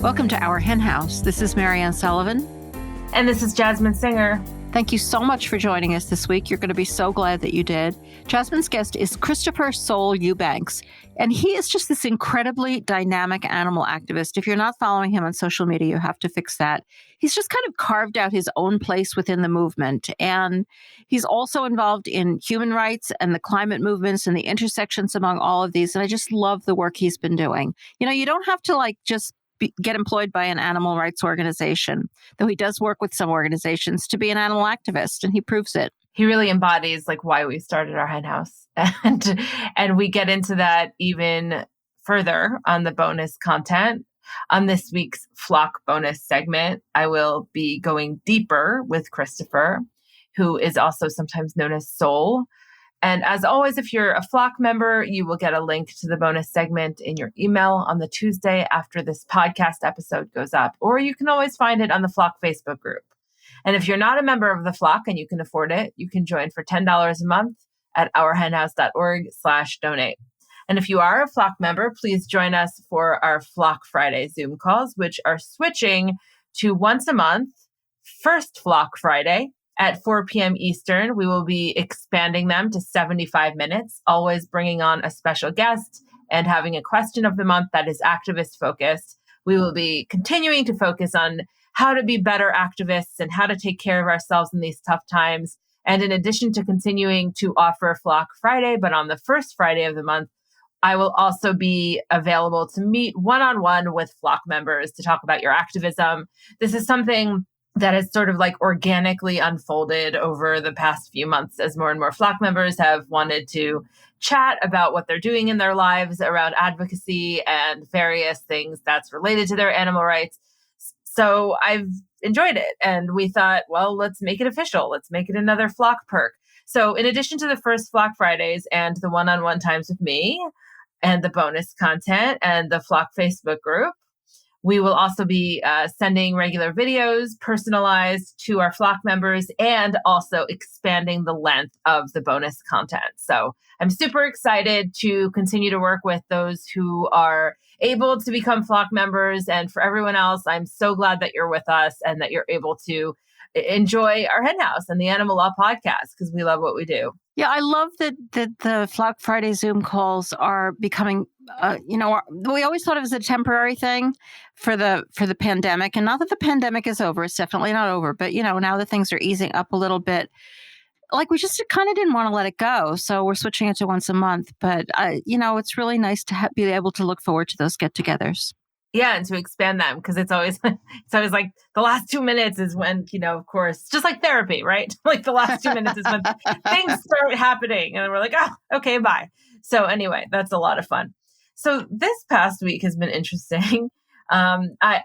Welcome to Our Hen House. This is Marianne Sullivan. And this is Jasmine Singer. Thank you so much for joining us this week. You're going to be so glad that you did. Jasmine's guest is Christopher Soul Eubanks, and he is just this incredibly dynamic animal activist. If you're not following him on social media, you have to fix that. He's just kind of carved out his own place within the movement, and he's also involved in human rights and the climate movements and the intersections among all of these, and I just love the work he's been doing. You know, you don't have to just get employed by an animal rights organization, though he does work with some organizations, to be an animal activist, and he proves it. He really embodies why we started our hen house. And we get into that even further on the bonus content. On this week's flock bonus segment, I will be going deeper with Christopher, who is also sometimes known as Soul. And as always, if you're a flock member, you will get a link to the bonus segment in your email on the Tuesday after this podcast episode goes up, or you can always find it on the flock Facebook group. And if you're not a member of the flock and you can afford it, you can join for $10 a month at ourhenhouse.org/donate. And if you are a flock member, please join us for our Flock Friday Zoom calls, which are switching to once a month, first Flock Friday, at 4 p.m. Eastern. We will be expanding them to 75 minutes, always bringing on a special guest and having a question of the month that is activist focused. We will be continuing to focus on how to be better activists and how to take care of ourselves in these tough times. And in addition to continuing to offer Flock Friday, but on the first Friday of the month, I will also be available to meet one-on-one with flock members to talk about your activism. This is something that has sort of organically unfolded over the past few months as more and more flock members have wanted to chat about what they're doing in their lives around advocacy and various things that's related to their animal rights. So I've enjoyed it. And we thought, well, let's make it official. Let's make it another flock perk. So in addition to the first Flock Fridays and the one-on-one times with me and the bonus content and the flock Facebook group, we will also be sending regular videos personalized to our flock members and also expanding the length of the bonus content. So I'm super excited to continue to work with those who are able to become flock members. And for everyone else, I'm so glad that you're with us and that you're able to enjoy our hen house and the Animal Law podcast because we love what we do. Yeah, I love that the Flock Friday Zoom calls are becoming, we always thought it was a temporary thing for the pandemic. And not that the pandemic is over, it's definitely not over. But, now that things are easing up a little bit, we just kind of didn't want to let it go. So we're switching it to once a month. But, it's really nice to be able to look forward to those get-togethers. Yeah, and to expand them because it's always the last 2 minutes is when, of course, just like therapy, right? The last 2 minutes is when things start happening and we're like, oh, okay, bye. So anyway, that's a lot of fun. So this past week has been interesting. That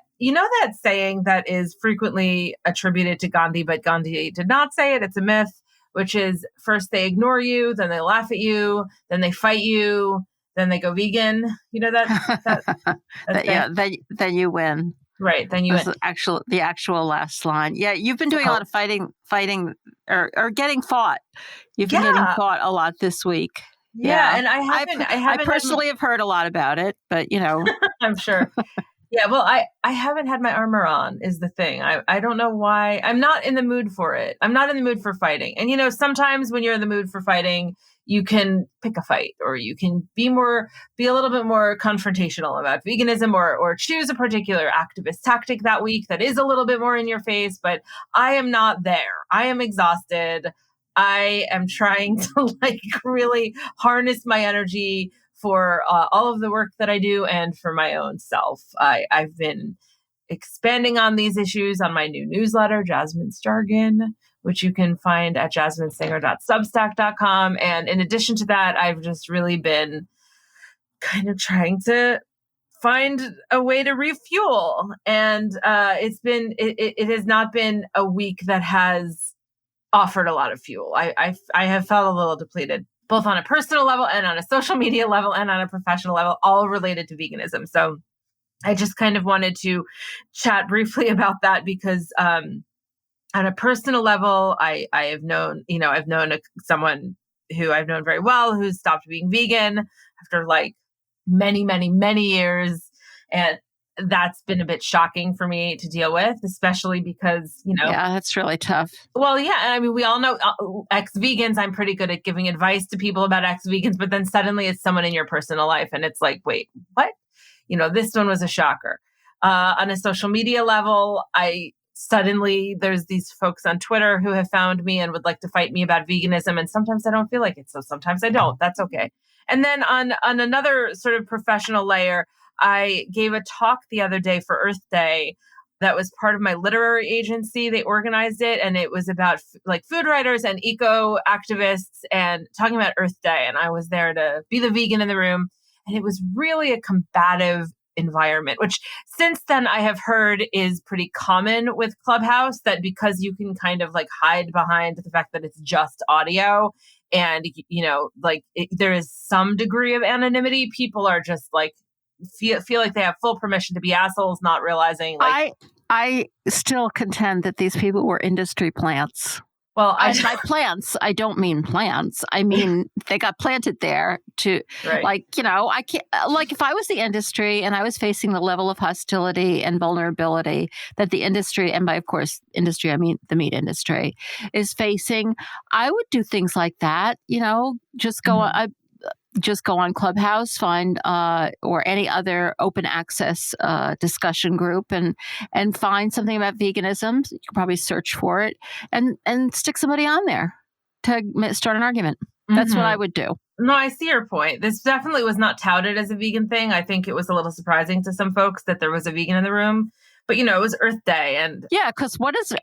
saying that is frequently attributed to Gandhi, but Gandhi did not say it. It's a myth, which is first they ignore you, then they laugh at you, then they fight you, then they go vegan. You know then you win. Right. Then you win. The actual last line. Yeah. You've been doing a lot of fighting or getting fought. You've been getting fought a lot this week. Yeah. And I personally have heard a lot about it, but I'm sure. Yeah. Well, I haven't had my armor on is the thing. I don't know why. I'm not in the mood for it. I'm not in the mood for fighting. And sometimes when you're in the mood for fighting, you can pick a fight or you can be a little bit more confrontational about veganism or choose a particular activist tactic that week that is a little bit more in your face. But I am not there. I am exhausted. I am trying to really harness my energy for all of the work that I do and for my own self. I've been expanding on these issues on my new newsletter, Jasmine's Jargon, which you can find at jasminesinger.substack.com. And in addition to that, I've just really been kind of trying to find a way to refuel. And it has not been a week that has offered a lot of fuel. I have felt a little depleted, both on a personal level and on a social media level and on a professional level, all related to veganism. So I just kind of wanted to chat briefly about that because on a personal level, I have known, I've known someone who I've known very well who's stopped being vegan after many, many, many years. And that's been a bit shocking for me to deal with, especially because, Yeah, that's really tough. well, yeah. And I mean, we all know ex-vegans. I'm pretty good at giving advice to people about ex-vegans, but then suddenly it's someone in your personal life and it's like, wait, what? This one was a shocker. On a social media level, there's these folks on Twitter who have found me and would like to fight me about veganism. And sometimes I don't feel like it. So sometimes I don't. That's okay. And then on another sort of professional layer, I gave a talk the other day for Earth Day that was part of my literary agency. They organized it, and it was about like food writers and eco activists and talking about Earth Day. And I was there to be the vegan in the room. And it was really a combative environment, which since then I have heard is pretty common with Clubhouse, that because you can kind of like hide behind the fact that it's just audio and, there is some degree of anonymity, people are just like, feel like they have full permission to be assholes, not realizing like I still contend that these people were industry plants. Well, by plants, I don't mean plants. I mean, they got planted there to, right. I can't, if I was the industry and I was facing the level of hostility and vulnerability that the industry, and by, of course, industry, I mean the meat industry, is facing, I would do things like that, just go on. Just go on Clubhouse, find or any other open access discussion group, and find something about veganism. You can probably search for it and stick somebody on there to start an argument. That's what I would do. No, I see your point. This definitely was not touted as a vegan thing. I think it was a little surprising to some folks that there was a vegan in the room. But, it was Earth Day. And yeah, because what does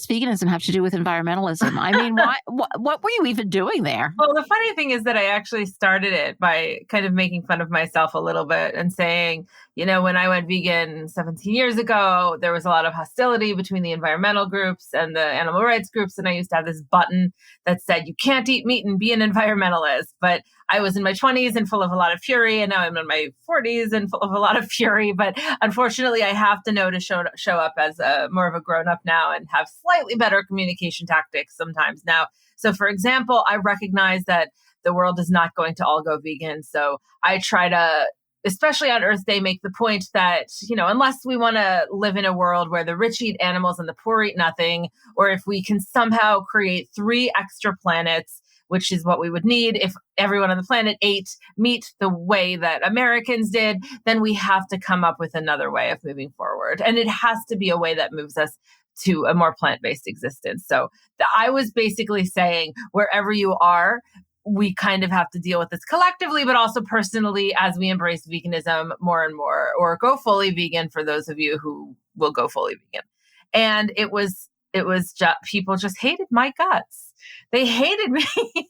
veganism have to do with environmentalism? I mean, what were you even doing there? Well, the funny thing is that I actually started it by kind of making fun of myself a little bit and saying, when I went vegan 17 years ago, there was a lot of hostility between the environmental groups and the animal rights groups. And I used to have this button that said, you can't eat meat and be an environmentalist. But I was in my 20s and full of a lot of fury. And now I'm in my 40s and full of a lot of fury. But unfortunately, I have to know to show up as more of a grown up now and have slightly better communication tactics sometimes now. So, for example, I recognize that the world is not going to all go vegan. So I try to, especially on Earth Day, make the point that, unless we want to live in a world where the rich eat animals and the poor eat nothing, or if we can somehow create 3 extra planets, which is what we would need if everyone on the planet ate meat the way that Americans did, then we have to come up with another way of moving forward. And it has to be a way that moves us to a more plant-based existence. So I was basically saying, wherever you are, we kind of have to deal with this collectively, but also personally as we embrace veganism more and more, or go fully vegan for those of you who will go fully vegan. And it was just, people just hated my guts. They hated me.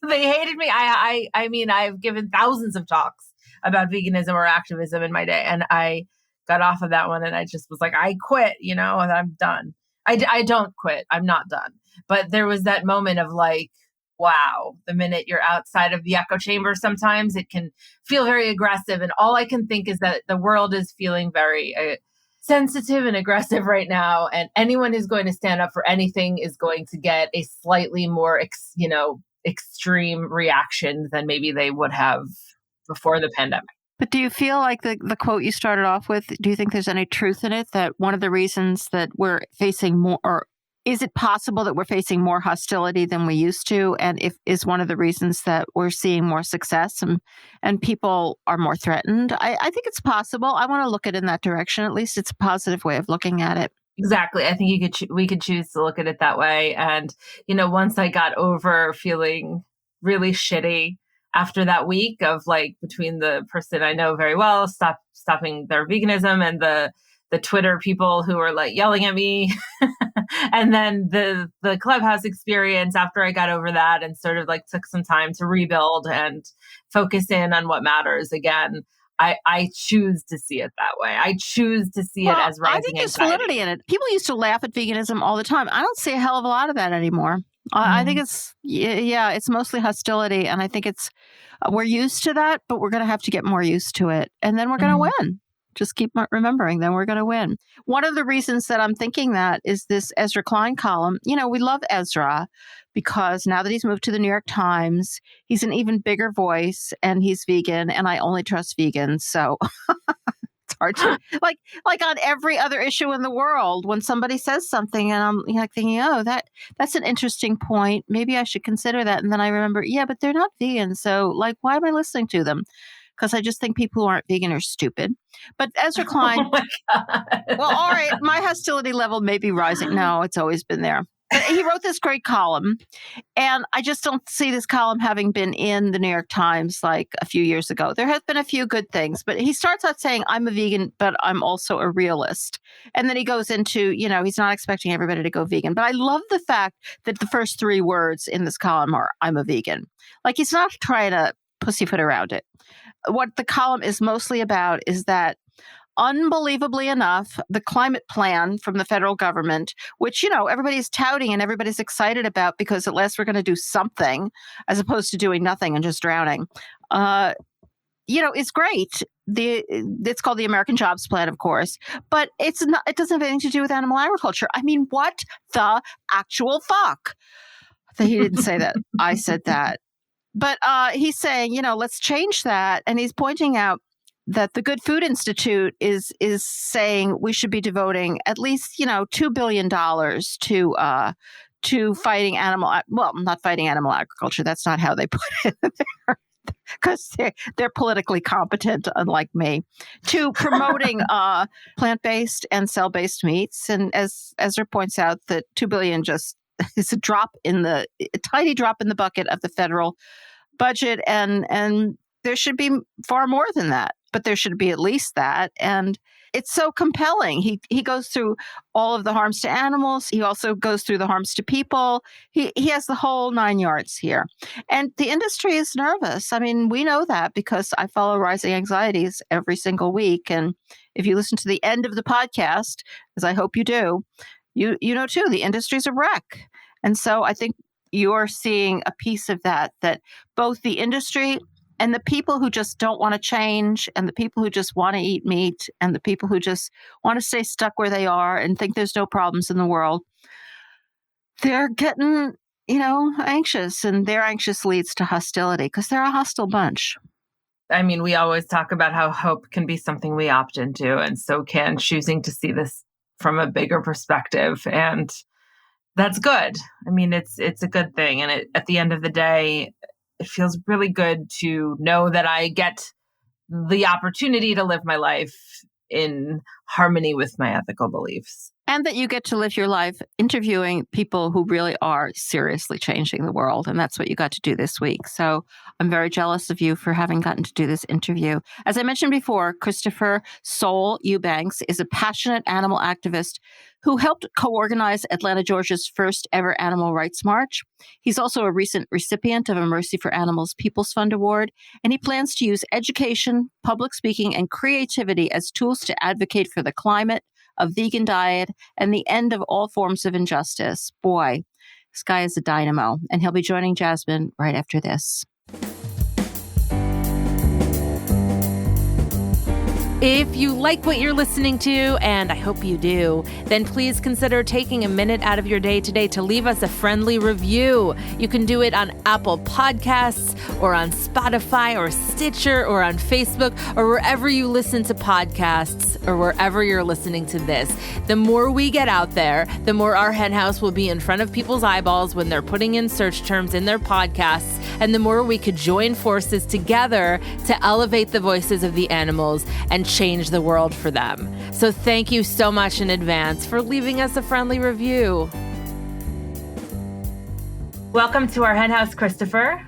They hated me. I mean, I've given thousands of talks about veganism or activism in my day, and I got off of that one, and I just was like, I quit, and I'm done. I don't quit. I'm not done. But there was that moment of like, wow, the minute you're outside of the echo chamber, sometimes it can feel very aggressive. And all I can think is that the world is feeling very sensitive and aggressive right now. And anyone who's going to stand up for anything is going to get a slightly more, extreme reaction than maybe they would have before the pandemic. But do you feel like the quote you started off with, do you think there's any truth in it, that one of the reasons that we're facing more, or is it possible that we're facing more hostility than we used to? And is one of the reasons that we're seeing more success and people are more threatened? I think it's possible. I want to look at it in that direction. At least it's a positive way of looking at it. Exactly. I think we could choose to look at it that way. And, once I got over feeling really shitty after that week of like, between the person I know very well stopping their veganism and the Twitter people who were like yelling at me and then the Clubhouse experience, after I got over that and sort of like took some time to rebuild and focus in on what matters again, I choose to see it that way. I choose to see it as rising I think there's anxiety. validity in it. People used to laugh at veganism all the time. I don't see a hell of a lot of that anymore. I think it's mostly hostility. And I think we're used to that, but we're going to have to get more used to it. And then we're going to win. Just keep remembering, then we're going to win. One of the reasons that I'm thinking that is this Ezra Klein column. We love Ezra because now that he's moved to the New York Times, he's an even bigger voice and he's vegan, and I only trust vegans. So it's cartoon. Like on every other issue in the world, when somebody says something and I'm thinking, oh, that's an interesting point. Maybe I should consider that. And then I remember, yeah, but they're not vegan. So like, why am I listening to them? Because I just think people who aren't vegan are stupid. But Ezra Klein, Oh my God. well, all right, my hostility level may be rising. No, it's always been there. But he wrote this great column, and I just don't see this column having been in the New York Times like a few years ago. There have been a few good things, but he starts out saying, I'm a vegan, but I'm also a realist. And then he goes into, he's not expecting everybody to go vegan. But I love the fact that the first 3 words in this column are, I'm a vegan. Like, he's not trying to pussyfoot around it. What the column is mostly about is that, unbelievably enough, the climate plan from the federal government, which, everybody's touting and everybody's excited about because at last we're going to do something as opposed to doing nothing and just drowning, is great. It's called the American Jobs Plan, of course, but it doesn't have anything to do with animal agriculture. I mean, what the actual fuck? He didn't say that. I said that. But he's saying, let's change that. And he's pointing out that the Good Food Institute is saying we should be devoting at least, $2 billion to fighting not fighting animal agriculture. That's not how they put it there, because they're politically competent, unlike me, to promoting plant-based and cell-based meats. And as Ezra points out, the $2 billion just is a tiny drop in the bucket of the federal budget, and there should be far more than that, but there should be at least that. And it's so compelling. He goes through all of the harms to animals. He also goes through the harms to people. He has the whole 9 yards here. And the industry is nervous. I mean, we know that because I follow Rising Anxieties every single week. And if you listen to the end of the podcast, as I hope you do, you know too, the industry's a wreck. And so I think you're seeing a piece of that both the industry and the people who just don't want to change, and the people who just want to eat meat, and the people who just want to stay stuck where they are and think there's no problems in the world, they're getting, anxious, and their anxious leads to hostility because they're a hostile bunch. I mean, we always talk about how hope can be something we opt into, and so can choosing to see this from a bigger perspective. And that's good. I mean, it's a good thing. And at the end of the day, it feels really good to know that I get the opportunity to live my life in harmony with my ethical beliefs. And that you get to live your life interviewing people who really are seriously changing the world. And that's what you got to do this week. So I'm very jealous of you for having gotten to do this interview. As I mentioned before, Christopher Soul Eubanks is a passionate animal activist who helped co-organize Atlanta, Georgia's first ever animal rights march. He's also a recent recipient of a Mercy for Animals People's Fund Award, and he plans to use education, public speaking, and creativity as tools to advocate for the climate, a vegan diet, and the end of all forms of injustice. Boy, this guy is a dynamo, and he'll be joining Jasmine right after this. If you like what you're listening to, and I hope you do, then please consider taking a minute out of your day today to leave us a friendly review. You can do it on Apple Podcasts or on Spotify or Stitcher or on Facebook or wherever you listen to podcasts or wherever you're listening to this. The more we get out there, the more our hen house will be in front of people's eyeballs when they're putting in search terms in their podcasts, and the more we could join forces together to elevate the voices of the animals and change the world for them. So thank you so much in advance for leaving us a friendly review. Welcome to our hen house, Christopher.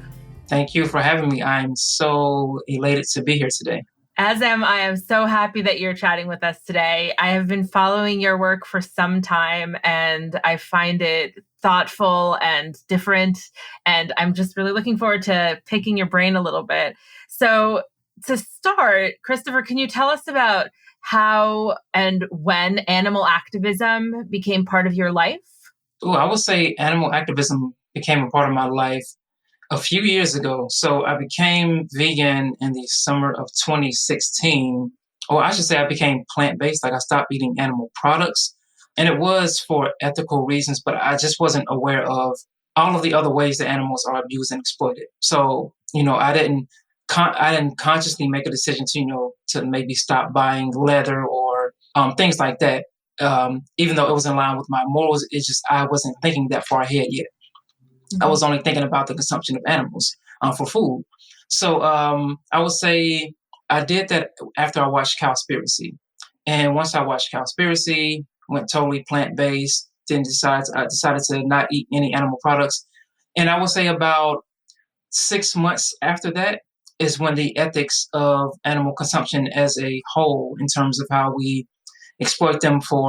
Thank you for having me. I'm so elated to be here today. As am I. I'm so happy that you're chatting with us today. I have been following your work for some time, and I find it thoughtful and different. And I'm just really looking forward to picking your brain a little bit. So to start, Christopher, can you tell us about how and when animal activism became part of your life? Oh, I would say animal activism became a part of my life a few years ago. So I became vegan in the summer of 2016. Or I should say I became plant-based, like I stopped eating animal products. And it was for ethical reasons, but I just wasn't aware of all of the other ways that animals are abused and exploited. So, I didn't I didn't consciously make a decision to maybe stop buying leather or things like that. Even though it was in line with my morals, it's just I wasn't thinking that far ahead yet. I was only thinking about the consumption of animals for food. So I would say I did that after I watched Cowspiracy. And once I watched Cowspiracy, went totally plant-based, I decided to not eat any animal products. And I would say about 6 months after that is when the ethics of animal consumption as a whole, in terms of how we exploit them for